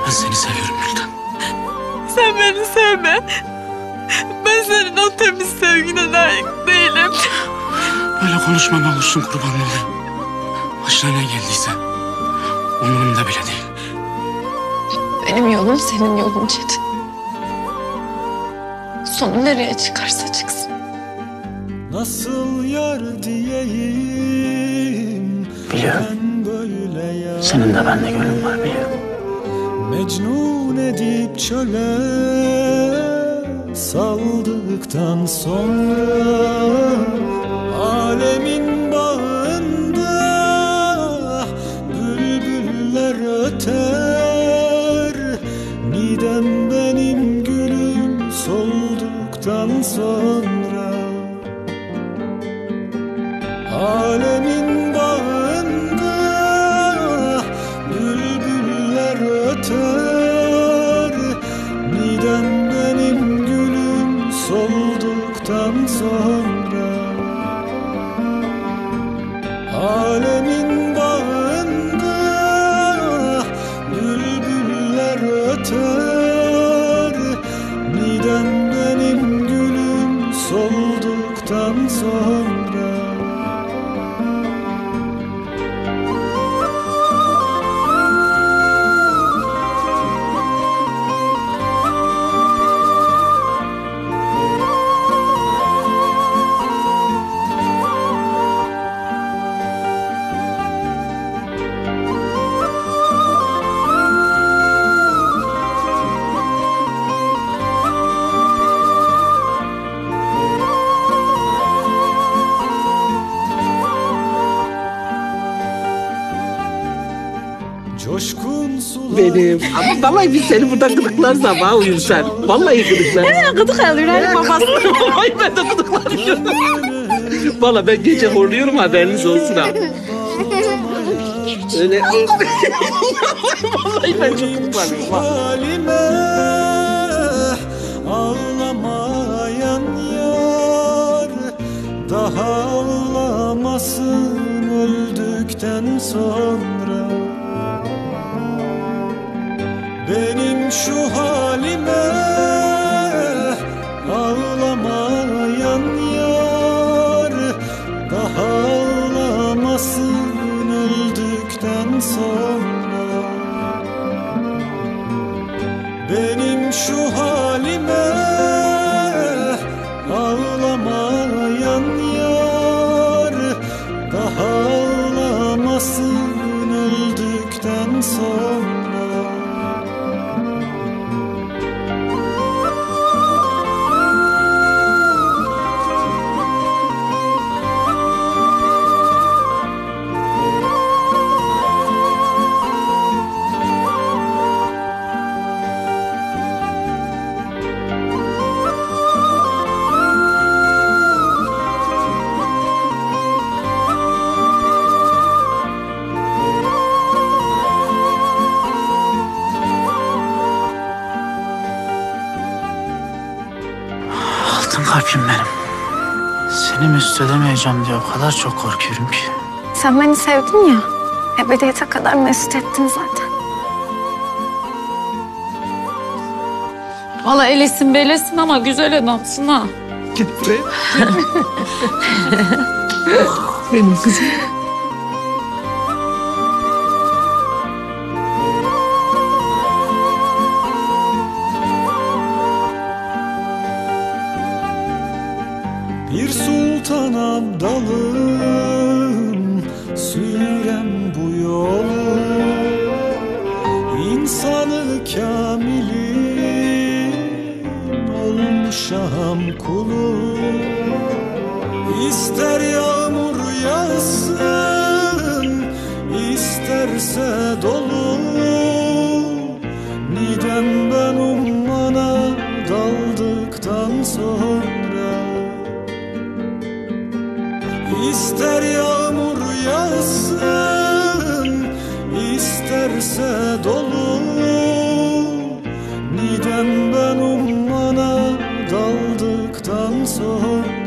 Ben seni seviyorum Gülden. Sen beni sevme. Ben senin o temiz sevgine layık değilim. Böyle konuşma ne olursun, kurban olayım. Başına ne geldiyse umurumda bile değil. Benim yolum senin yolun Çetin. Sonu nereye çıkarsa çıksın. Nasıl yar diyeyim? Biliyorum. Senin de bende gönlün var, biliyorum. Mecnun edip çöle saldıktan sonra alemin bağında bülbüller öter. Nidem benim gülüm solduktan sonra alemin bağında bülbüller öter. Nidem benim gülüm solduktan sonra alemin bağında bülbüller öter. Nidem benim gülüm solduktan sonra coşkun sular. Benim. Ama vallahi biz seni burada gıdıklarız ama uyum sen. Vallahi gıdıklar. Gıdık alıyor babası. Ay ben de gıdıklanıyorum. Vallahi ben gece horluyorum, haberiniz olsun ha. Öyle. Vallahi ben çok gıdıklanıyorum. Halime ağlamayan yar daha ağlamasın öldükten sonra. Benim şu halime ağlamayan yar daha ağlamasın öldükten sonra. Benim şu halime ağlamayan yar daha ağlamasın öldükten sonra. Altın kalbim benim. Seni mesut edemeyeceğim diye o kadar çok korkuyorum ki. Sen beni sevdin ya. Ebediyete kadar mesut ettin zaten. Valla elesin belesin ama güzel adamsın ha. Git buraya. Benim kızım. Bir sultan abdalım sürem bu yolu, insanı kamilim olmuşam kulu. İster yağmur yağsın, isterse dolu, nidem ben ummana daldım daldıktan sonra. İster yağmur yağsın, isterse dolu, nidem ben ummana daldıktan sonra.